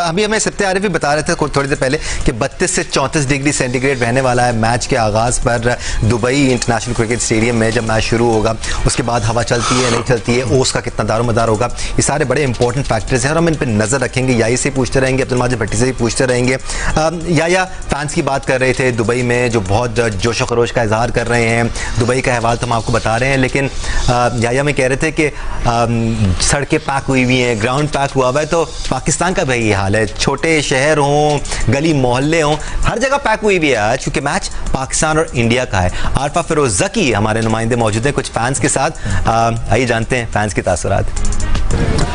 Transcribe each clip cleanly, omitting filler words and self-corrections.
अभी हमें सत्य आरिफ भी बता रहे थे थोड़ी देर पहले कि 32 से 34 डिग्री सेंटीग्रेड रहने वाला है मैच के आगाज़ पर दुबई इंटरनेशनल क्रिकेट स्टेडियम में जब मैच शुरू होगा। उसके बाद हवा चलती है नहीं चलती है, ओस का कितना दारोमदार होगा, ये सारे बड़े इंपॉर्टेंट फैक्टर्स हैं और हम इन पर नज़र रखेंगे। याई से पूछते रहेंगे, अब्दुल माजिद भट्टी से भी पूछते रहेंगे। या फैंस की बात कर रहे थे दुबई में जो बहुत जोशो खरोश का इजहार कर रहे हैं। दुबई का अहवाल तो हम आपको बता रहे हैं, लेकिन याया में कह रहे थे कि सड़कें पैक हुई हुई हैं, ग्राउंड पैक हुआ हुआ है। तो पाकिस्तान का भी यही हाल है, छोटे शहर हों, गली मोहल्ले हों, हर जगह पैक हुई हुई है आज, क्योंकि मैच पाकिस्तान और इंडिया का है। आरफा फिरोज ज़की हमारे नुमाइंदे मौजूद हैं कुछ फैंस के साथ। आइए जानते हैं फैंस के तासुरात।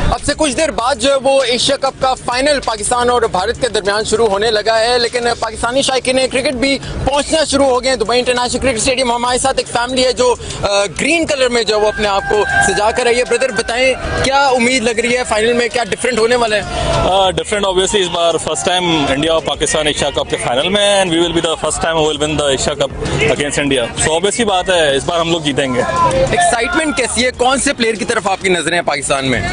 अब से कुछ देर बाद जो वो एशिया कप का फाइनल पाकिस्तान और भारत के दरमियान शुरू होने लगा है, लेकिन पाकिस्तानी शायकीन क्रिकेट भी पहुंचना शुरू हो गए हैं दुबई इंटरनेशनल क्रिकेट स्टेडियम। हमारे साथ एक फैमिली है जो ग्रीन कलर में जो वो अपने आप को सजा कर रही है। ब्रदर बताएं, क्या उम्मीद लग रही है फाइनल में, क्या डिफरेंट होने वाला है? डिफरेंट ऑब्वियसली, इस बार फर्स्ट टाइम इंडिया और पाकिस्तान एशिया कप के फाइनल में, and we will be the first time will win the Asia cup against India. So obviously बात है इस बार हम लोग जीतेंगे। एक्साइटमेंट कैसी है? कौन से प्लेयर की तरफ आपकी नजरें हैं पाकिस्तान में?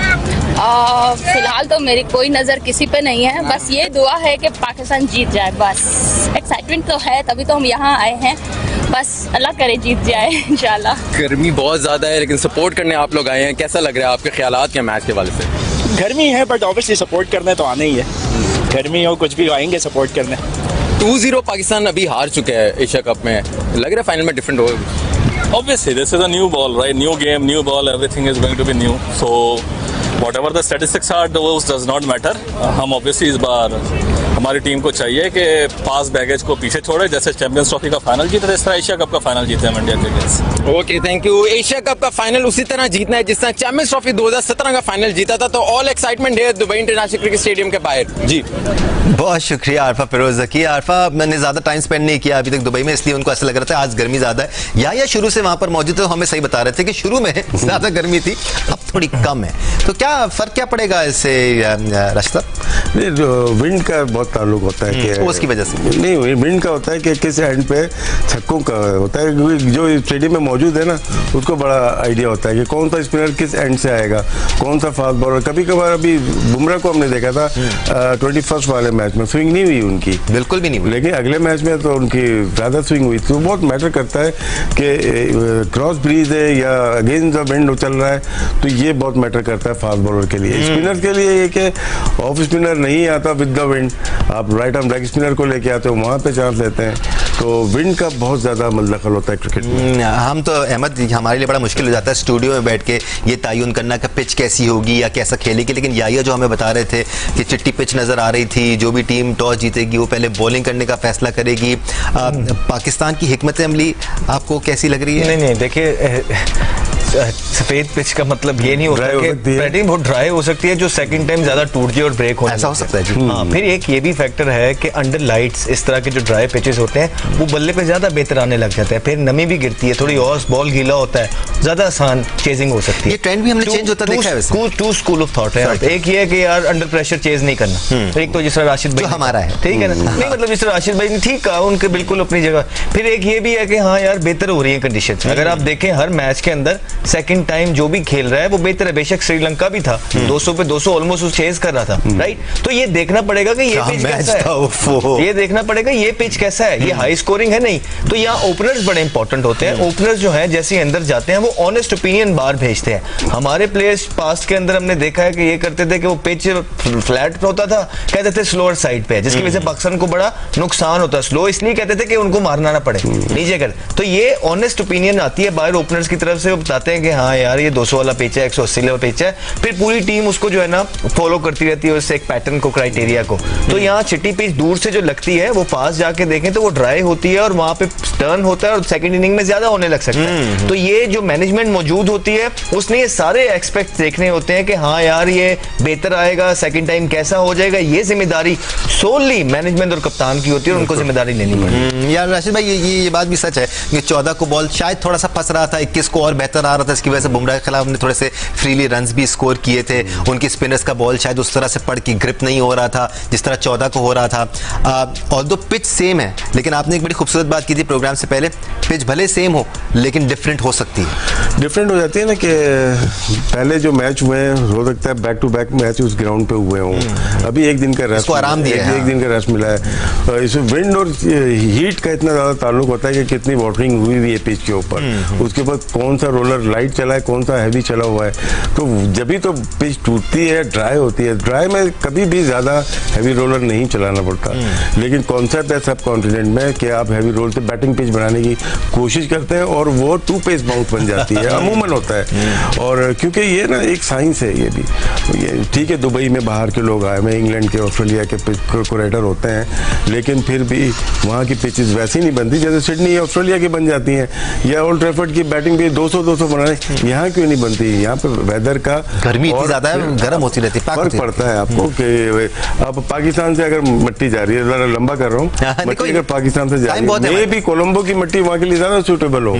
फिलहाल तो मेरी कोई नज़र किसी पे नहीं है, बस ये दुआ है कि पाकिस्तान जीत जाए। बस एक्साइटमेंट तो है, तभी तो हम यहाँ आए हैं। बस अल्लाह करे जीत जाए इंशाल्लाह। गर्मी बहुत ज़्यादा है, लेकिन सपोर्ट करने आप लोग आए हैं, कैसा लग रहा है? आपके ख्यालात क्या मैच के हवाले से? गर्मी है बट ऑब्वियसली सपोर्ट करने तो आने ही है, गर्मी हो कुछ भी आएंगे सपोर्ट करने। 2-0 पाकिस्तान अभी हार चुके हैं एशिया कप में, लग रहा है फाइनल में डिफरेंट होगा। Obviously, this is a new ball, right? New game, new ball, everything is going to be new. So, whatever the statistics are, those does not matter. हम obviously इस बार हमारी team को चाहिए कि पास बैगेज को पीछे छोड़े, जैसे चैंपियंस ट्रॉफी का फाइनल जीते इस तरह एशिया कप का फाइनल जीते हम इंडिया के against. Okay, thank you. Asia cup का फाइनल उसी तरह जीतना है जिस तरह चैंपियंस ट्रॉफी 2017 का फाइनल जीता था। तो ऑल एक्साइटमेंट है दुबई इंटरनेशनल क्रिकेट स्टेडियम के बाहर। जी बहुत शुक्रिया आरफा फिरोज ज़की। आरफा मैंने ज़्यादा टाइम स्पेंड नहीं किया अभी तक दुबई में, इसलिए उनको ऐसा लग रहा था आज गर्मी ज़्यादा है। या शुरू से वहाँ पर मौजूद थे, हमें सही बता रहे थे कि शुरू में ज़्यादा गर्मी थी, अब थोड़ी कम है। तो क्या फ़र्क क्या पड़ेगा इससे रास्ता? विंड का बहुत ताल्लुक होता है कि उसकी वजह से नहीं, विंड का होता है कि किस एंड पे छक्कों का होता है, क्योंकि जो स्टेडियम में मौजूद है ना उसको बड़ा आइडिया होता है कि कौन सा स्पिनर किस एंड से आएगा, कौन सा फास्ट बॉलर। कभी कभार अभी बुमराह को हमने देखा था 21st वाले मैच में स्विंग नहीं हुई उनकी, बिल्कुल भी नहीं हुई, लेकिन अगले मैच में तो उनकी ज़्यादा स्विंग हुई। तो बहुत मैटर करता है कि क्रॉस ब्रीज है या अगेंस्ट द विंड चल रहा है, तो ये बहुत मैटर करता है फास्ट बॉलर के लिए। स्पिनर के लिए ये कि ऑफ स्पिनर नहीं आता विद द विंड, आप राइट आर्म लेग स्पिनर को लेके आते हो, वहाँ पे चांस लेते हैं। तो विंड का बहुत ज़्यादा दखल होता है क्रिकेट में। हम तो अहमद, हमारे लिए बड़ा मुश्किल हो जाता है स्टूडियो में बैठ के ये तयन करना कि पिच कैसी होगी या कैसा खेलेगी, लेकिन याया जो हमें बता रहे थे कि चिट्टी पिच नज़र आ रही थी, जो भी टीम टॉस जीतेगी वो पहले बॉलिंग करने का फैसला करेगी। पाकिस्तान की हिकमत अमली आपको कैसी लग रही है? नहीं देखिए, सफेद पिच का मतलब ये नहीं होता कि बैटिंग बहुत ड्राई हो सकती है जो सेकंड टाइम ज्यादा टूट जाए और ब्रेक हो, ऐसा हो सकता है जी। हाँ, फिर एक ये भी फैक्टर है कि अंडर लाइट्स इस तरह के जो ड्राई पिचेस होते हैं वो बल्ले पे ज्यादा बेहतर आने लग जाते हैं, फिर नमी भी गिरती है, थोड़ी और बॉल गीला होता है, ज्यादा आसान चेजिंग हो सकती है। ये ट्रेंड भी हमने चेंज होता देखा है वैसे। टू स्कूल ऑफ थॉट है। एक ये है कि यार अंडर प्रेशर चेज नहीं करना, एक तो जिस तरह राशिद भाई हमारा है, ठीक है ना, नहीं मतलब जिस तरह राशिद भाई ने ठीक कहा, उनके बिल्कुल अपनी जगह। फिर एक ये भी है कि हाँ यार बेहतर हो रही है कंडीशन। अगर आप देखें हर मैच के अंदर सेकंड टाइम जो भी खेल रहा है वो बेहतर है। बेशक श्रीलंका भी था 200 पे 200 ऑलमोस्ट चेज कर रहा था, राइट। तो ये देखना पड़ेगा कि ये पिच कैसा है, ये देखना पड़ेगा ये पिच कैसा है, ये हाई स्कोरिंग है नहीं। तो यहाँ ओपनर्स बड़े इंपॉर्टेंट होते हैं। ओपनर्स जो है जैसे अंदर जाते हैं वो ऑनेस्ट ओपिनियन बाहर भेजते हैं। हमारे प्लेयर्स पास्ट के अंदर हमने देखा है कि ये करते थे कि वो पिच फ्लैट होता था, कहते थे स्लोअर साइड पे है, जिसकी वजह से पाकिस्तान को बड़ा नुकसान होता है। स्लो इसलिए कहते थे कि उनको मारना ना पड़े नीचे कर। तो ये ऑनेस्ट ओपिनियन आती है बाहर ओपनर्स की तरफ से, वो बताते हैं कि हाँ यार ये 200 वाला पिच है, 180 वाला पिच है। फिर पूरी टीम उसको जो है ना फॉलो करती रहती है उससे एक पैटर्न को, क्राइटेरिया को। तो यहाँ चिट्टी पिच दूर से जो लगती है वो पास जाके देखें तो वो ड्राई होती है और वहां पे टर्न होता है और सेकंड इनिंग में ज्यादा होने लग सकता है। तो ये जो मैनेजमेंट मौजूद होती है उसने ये सारे एक्सपेक्ट देखने होते हैं कि हाँ यार ये बेहतर आएगा, सेकंड टाइम कैसा हो जाएगा। ये जिम्मेदारी सोलली मैनेजमेंट और कप्तान की होती है और उनको जिम्मेदारी लेनी पड़ेगी। यार राशिद भाई ये बात भी सच है कि 14 को बॉल शायद थोड़ा सा फंस रहा था, 21 को और बेहतर आ रहा था, इसकी वजह से बुमराह के खिलाफ ने थोड़े से फ्रीली रन्स भी स्कोर किए थे। उनकी स्पिनर्स का बॉल शायद उस तरह से पड़ की ग्रिप नहीं हो रहा था जिस तरह 14 को हो रहा था। ऑल्दो पिच सेम है, लेकिन आपने एक बड़ी खूबसूरत बात की थी प्रोग्राम से पहले, पिच भले सेम हो लेकिन डिफरेंट हो सकती है। डिफरेंट हो जाती है ना कि पहले जो मैच हुए हैं हो सकता है बैक टू बैक मैच उस ग्राउंड पे हुए हों, अभी एक दिन का रेस्ट, आराम दिया है, एक दिन का रेस्ट मिला है। इसमें विंड और हीट का इतना ज़्यादा ताल्लुक होता है कि कितनी वाटरिंग हुई हुई है पिच के ऊपर, उसके बाद कौन सा रोलर लाइट चला है, कौन सा हैवी चला हुआ है, तो जब भी तो पिच टूटती है, ड्राई होती है। ड्राई में कभी भी ज़्यादा हैवी रोलर नहीं चलाना पड़ता, लेकिन कॉन्सेप्ट है सब कॉन्टिनेंट में कि आप हैवी रोल से बैटिंग पिच बनाने की कोशिश करते हैं और वो 2 पेस बाउंस बन जाती है, अमूमन होता है। और क्योंकि ये ना एक साइंस है, ये भी ठीक है, दुबई में बाहर के लोग आए हुए, इंग्लैंड के, ऑस्ट्रेलिया के क्रिकेटर होते हैं, लेकिन फिर भी वहाँ की पिचेस वैसी नहीं बनती जैसे सिडनी या ऑस्ट्रेलिया की बन जाती हैं, या ओल्ड ट्रैफर्ड की बैटिंग भी 200 बनाने, यहाँ क्यों नहीं बनती? यहाँ पे वेदर का गर्मी इतनी ज्यादा है, गर्म होती रहती है, फर्क पड़ता है आपको कि अब पाकिस्तान से अगर मिट्टी जा रही है, ज़रा लंबा कर रहा हूँ, मिट्टी अगर पाकिस्तान से जा रही है, मे भी कोलंबो की मिट्टी वहाँ के लिए ज़्यादा सूटेबल हो,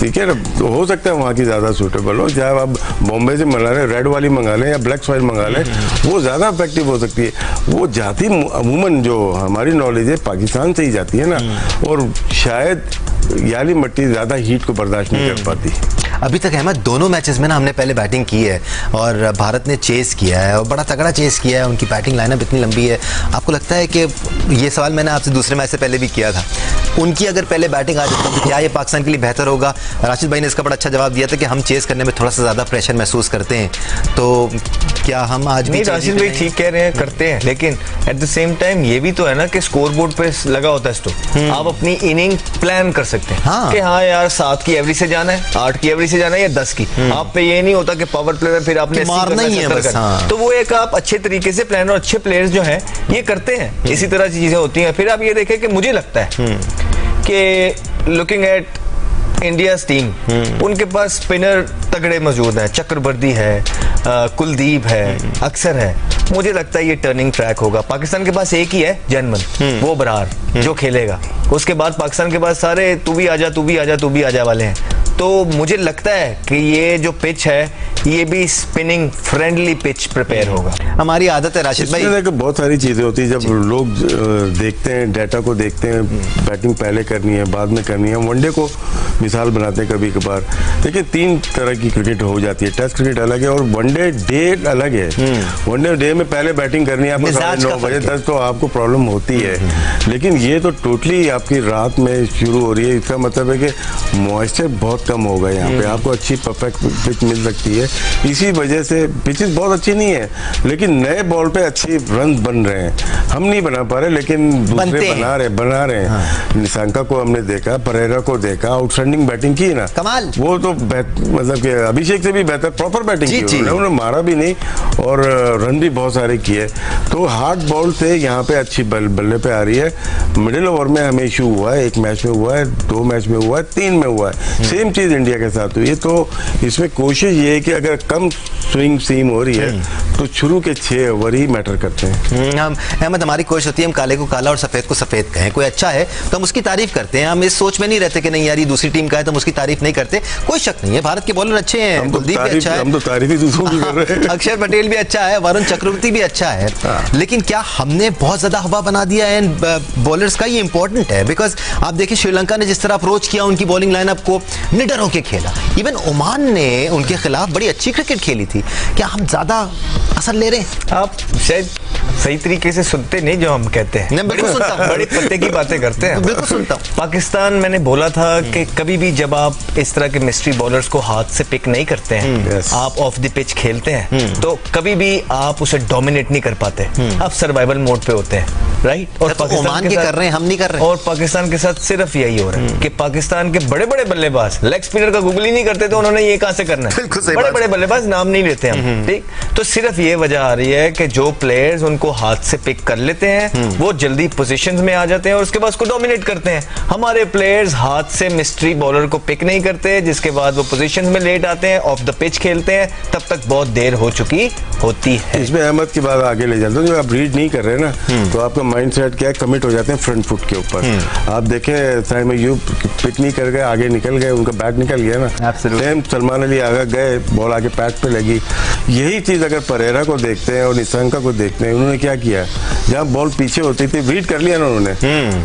ठीक है ना, तो हो सकता है वहाँ की ज़्यादा सूटेबल हो, चाहे आप बॉम्बे से मंगा लें, रेड वाली मंगा लें या ब्लैक सॉइल मंगा लें, वो ज़्यादा इफेक्टिव हो सकती है। वो जाती अमूमन जो हमारी नॉलेज है पाकिस्तान से ही जाती है ना, और शायद याली मिट्टी ज़्यादा हीट को बर्दाश्त नहीं कर पाती। अभी तक अहमद दोनों मैचेस में ना हमने पहले बैटिंग की है और भारत ने चेस किया है और बड़ा तगड़ा चेस किया है, उनकी बैटिंग लाइनअप इतनी लंबी है। आपको लगता है कि ये सवाल मैंने आपसे दूसरे मैच से पहले भी किया था, उनकी अगर पहले बैटिंग आ जाती तो क्या ये पाकिस्तान के लिए बेहतर होगा? राशिद भाई ने इसका बड़ा अच्छा जवाब दिया था कि हम चेस करने में थोड़ा सा ज़्यादा प्रेशर महसूस करते हैं, तो क्या हम आज भी? राशिद भाई ठीक कह रहे हैं, करते हैं, लेकिन एट द सेम टाइम ये भी तो है ना कि स्कोर बोर्ड पे लगा होता है स्टॉक, आप अपनी इनिंग प्लान कर सकते हैं कि हाँ यार 7 की एवरेज से जाना है, 8 की एवरेज से जाना है या 10 की। आप पे ये नहीं होता कि पावर प्ले में फिर आपने मारना ही है बस। तो वो एक आप अच्छे तरीके से प्लान, और अच्छे प्लेयर्स जो हैं ये करते हैं, इसी तरह की चीजें होती हैं। फिर आप ये देखें कि मुझे लगता है कि लुकिंग एट इंडिया टीम, उनके पास स्पिनर तगड़े मौजूद हैं, चक्रवर्ती है, कुलदीप है, अक्सर है। मुझे लगता है ये टर्निंग ट्रैक होगा। पाकिस्तान के पास एक ही है जनमन, वो बरार जो खेलेगा, उसके बाद पाकिस्तान के पास सारे तू भी आजा तू भी आजा तू भी आजा वाले हैं। तो मुझे लगता है कि ये जो पिच है ये भी स्पिनिंग फ्रेंडली पिच प्रिपेयर होगा। हमारी आदत है राशिद भाई, बहुत सारी चीजें होती है जब लोग देखते हैं, डाटा को देखते हैं, बैटिंग पहले करनी है बाद में करनी है, वनडे को मिसाल बनाते हैं कभी कभार। देखिए 3 तरह की क्रिकेट हो जाती है, टेस्ट क्रिकेट अलग है और वनडे डे अलग है। वनडे डे में पहले बैटिंग करनी है आपको 9:30 बजे तक, तो आपको प्रॉब्लम होती है, लेकिन ये तो टोटली आपकी रात में शुरू हो रही है। इसका मतलब है कि मॉइस्चर बहुत कम होगा, यहाँ पे आपको अच्छी परफेक्ट पिच मिल सकती है। इसी वजह से पिचेस बहुत अच्छी नहीं है, लेकिन नए बॉल पे अच्छी रन बन रहे हैं। हम नहीं बना पा रहे, लेकिन दूसरे बना रहे हैं। हाँ। निशांका को हमने देखा, परेरा को देखा, आउटस्टैंडिंग बैटिंग की ना, कमाल। वो तो मतलब कि अभिषेक से भी बेहतर प्रॉपर बैटिंग की उन्होंने, मारा भी नहीं और रन भी बहुत सारे किए। तो हार्ड बॉल से यहाँ पे अच्छी बल्ले पे आ रही है। मिडिल ओवर में हमें इशू हुआ है, 1 मैच में हुआ है, 2 मैच में हुआ है, 3 में हुआ है। सेम चीज इंडिया के साथ हुई है। तो इसमें कोशिश ये है कि अगर कम स्विंग सीम हो रही है तो शुरू के 6 ओवर ही मैटर करते हैं। हम अहमद, हमारी कोशिश होती है हम काले को काला और सफेद को सफेद कहें। कोई अच्छा है तो हम उसकी तारीफ करते हैं, हम इस सोच में नहीं रहते कि नहीं यार ये दूसरी टीम का है तो हम उसकी तारीफ नहीं करते। कोई शक नहीं है, भारत के बॉलर अच्छे हैं, कुलदीप भी अच्छा है, हम तो तारीफ ही दूसरों की कर रहे हैं। अक्षर पटेल भी अच्छा है, वरुण चक्रवर्ती भी अच्छा है, लेकिन क्या हमने बहुत ज्यादा हवा बना दिया है बॉलर्स का? ये इंपॉर्टेंट है, बिकॉज आप देखिए श्रीलंका ने जिस तरह अप्रोच किया उनकी बॉलिंग लाइनअप को, निडर होकर खेला। इवन ओमान ने उनके खिलाफ बड़ी अच्छी क्रिकेट खेली थी। क्या हम ज्यादा असर ले रहे हैं? आप शायद सही तरीके से सुनते नहीं जो हम कहते हैं। मैं बिल्कुल सुनता हूं, बड़ी पत्ते की बातें करते हैं। बिल्कुल सुनता हूं। पाकिस्तान, मैंने बोला था कि कभी भी जब आप इस तरह के मिस्ट्री बॉलर्स को हाथ से पिक नहीं करते हैं, आप ऑफ द पिच खेलते हैं, तो कभी भी आप उसे डोमिनेट नहीं कर पाते, आप सर्वाइवल मोड पे होते हैं, राइट? और पाकिस्तान के कर रहे हैं, हम नहीं कर रहे। और पाकिस्तान के साथ सिर्फ यही हो रहा है कि पाकिस्तान के बड़े बड़े बल्लेबाज लेग स्पिनर का गूगल ही नहीं करते, तो उन्होंने ये कहां से करना है? बड़े बड़े बल्लेबाज नाम नहीं लेते हम, ठीक? तो सिर्फ ये वजह आ रही है कि जो प्लेयर्स उनको हाथ से पिक कर लेते हैं वो जल्दी पोजीशंस में आ जाते हैं और उसके बाद उसको डोमिनेट करते हैं। हमारे प्लेयर्स हाथ से मिस्ट्री बॉलर को पिक नहीं करते, जिसके बाद वो पोजीशंस में लेट आते हैं, ऑफ द पिच खेलते हैं, तब तक बहुत देर हो चुकी होती है। इसमें अहमद की बात आगे ले जाता हूं, जो आप रीड नहीं कर रहे ना, तो आपका माइंड सेट क्या है, कमिट हो जाते हैं फ्रंट फुट के ऊपर। आप देखें साइड में यू पिक नहीं कर गए, आगे निकल गए, उनका बैट निकल गया ना। सेम सलमान अली आगे गए, बॉल आगे पैड पे लगी, यही चीज अगर परेरा को देखते हैं और निशंका को देखते हैं, उन्होंने क्या किया, जहाँ बॉल पीछे होती थी रीड कर लिया ना उन्होंने,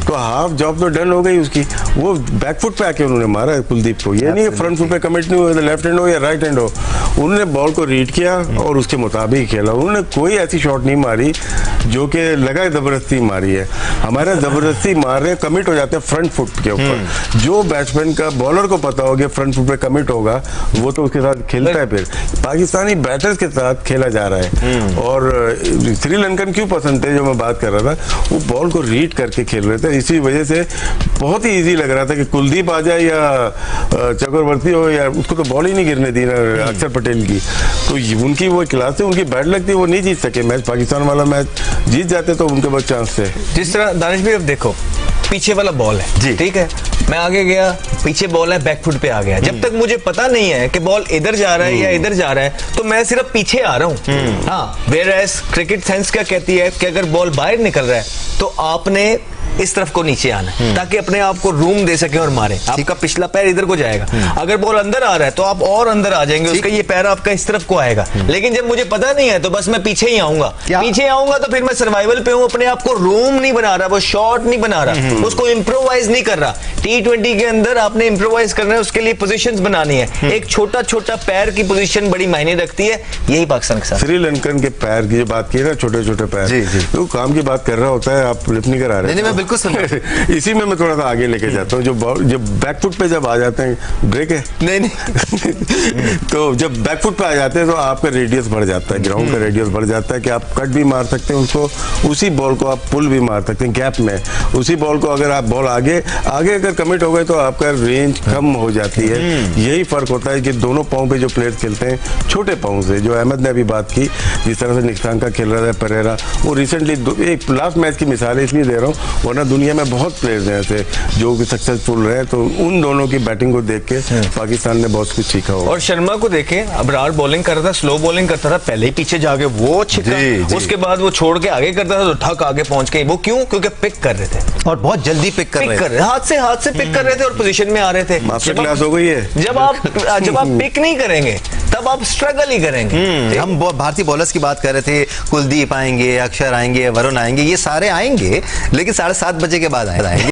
तो हाफ जॉब तो डन हो गई उसकी। वो बैकफुट पे आके उन्होंने मारा कुलदीप को, ये नहीं है फ्रंट फुट पे कमिट नहीं हुआ, लेफ्ट हैंड हो या राइट हैंड हो, उन्होंने बॉल को रीड किया और उसके मुताबिक खेला। उन्होंने कोई ऐसी शॉट नहीं मारी जो कि लगा जबरदस्ती मारी है। हमारे जबरदस्ती मार रहे कमिट हो जाते हैं फ्रंट फुट के ऊपर। जो बैट्समैन का बॉलर को पता होगा फ्रंट फुट पे कमिट होगा, वो तो उसके साथ खेलता है। फिर पाकिस्तानी बैटर्स के साथ खेला जा रहा है। और श्रीलंकन क्यों पसंद थे, जो मैं बात कर रहा था, वो बॉल को रीड करके खेल रहे थे। इसी वजह से बहुत ही ईजी लग रहा था कि कुलदीप आ जाए या चक्रवर्ती हो, या उसको तो बॉल ही नहीं गिरने दी ना अक्षर पटेल की। तो उनकी वो क्लास थी, उनकी बैट लगती, वो नहीं जीत सके मैच। पाकिस्तान वाला मैच जीत जाते तो उनके पास चांस थे। जिस तरह दानिश भाई अब देखो, पीछे वाला बॉल है, ठीक है, मैं आगे गया, पीछे बॉल है, बैकफुट पे आ गया। जब तक मुझे पता नहीं है कि बॉल इधर जा रहा है या इधर जा रहा है, तो मैं सिर्फ पीछे आ रहा हूँ। हाँ, वेयरएज क्रिकेट साइंस क्या कहती है कि अगर बॉल बाहर निकल रहा है तो आपने इस तरफ को नीचे आना है ताकि अपने आप को रूम दे सके और मारे। आपका पिछला पैर इधर को जाएगा, अगर बॉल अंदर आ रहा है तो आप और अंदर आ जाएंगे, उसका ये पैर आपका इस तरफ को आएगा। लेकिन जब मुझे पता नहीं है तो बस मैं पीछे ही आऊंगा, पीछे आऊंगा तो फिर मैं सर्वाइवल पे हूं, अपने आप को रूम नहीं बना रहा, वो शॉट नहीं बना रहा, उसको इंप्रोवाइज नहीं कर रहा। T20 के अंदर आपने इंप्रोवाइज करना है, उसके लिए पोजीशंस बनानी है। एक छोटा छोटा पैर की पोजीशन बड़ी मायने रखती है, यही पाकिस्तान के साथ। श्रीलंकन के पैर की जो बात की ना, छोटे छोटे पैर, तो काम की बात कर रहा होता है, आप फ्लिप नहीं करा रहे। नहीं, मैं बिल्कुल सुन इसी में मैं थोड़ा सा आगे लेके जाता हूँ। जब बैकफुट पे जब आ जाते हैं, ब्रेक है नहीं तो जब बैकफुट पे आ जाते हैं तो आपका रेडियस बढ़ जाता है, ग्राउंड का रेडियस बढ़ जाता है कि आप कट भी मार सकते हैं उसको, उसी बॉल को आप पुल भी मार सकते हैं गैप में। उसी बॉल को अगर आप बॉल आगे अगर कमिट हो गए तो आपका रेंज कम हो जाती है। यही फर्क होता है कि दोनों पाँव पे जो प्लेयर्स खेलते हैं, छोटे पाँव से, जो अहमद ने अभी बात की, जिस तरह से निशांका खेल रहा था, परेरा, वो रिसेंटली एक लास्ट मैच की मिसाल इसलिए दे रहा हूँ, वरना दुनिया में बहुत प्लेयर्स हैं ऐसे जो कि सक्सेसफुल रहे। तो उन दोनों की बैटिंग को देख के पाकिस्तान ने बहुत कुछ सीखा होगा। और शर्मा को देखें, अबरार बॉलिंग कर रहा था, स्लो बॉलिंग करता था, पहले ही पीछे जाके वो छिक्का, उसके बाद वो छोड़ के आगे करता था तो ठक आगे पहुंच गए। वो क्यों? क्योंकि पिक कर रहे थे और बहुत जल्दी पिक कर रहे थे, हाथ से पिक कर रहे थे और पोजीशन में आ रहे थे। मास्टर क्लास हो गई है। जब आप पिक नहीं करेंगे तब आप स्ट्रगल ही करेंगे। हम भारतीय बॉलर्स की बात कर रहे थे, कुलदीप आएंगे, अक्षर आएंगे, वरुण आएंगे, ये सारे आएंगे, लेकिन 7:30 बजे के बाद आएंगे।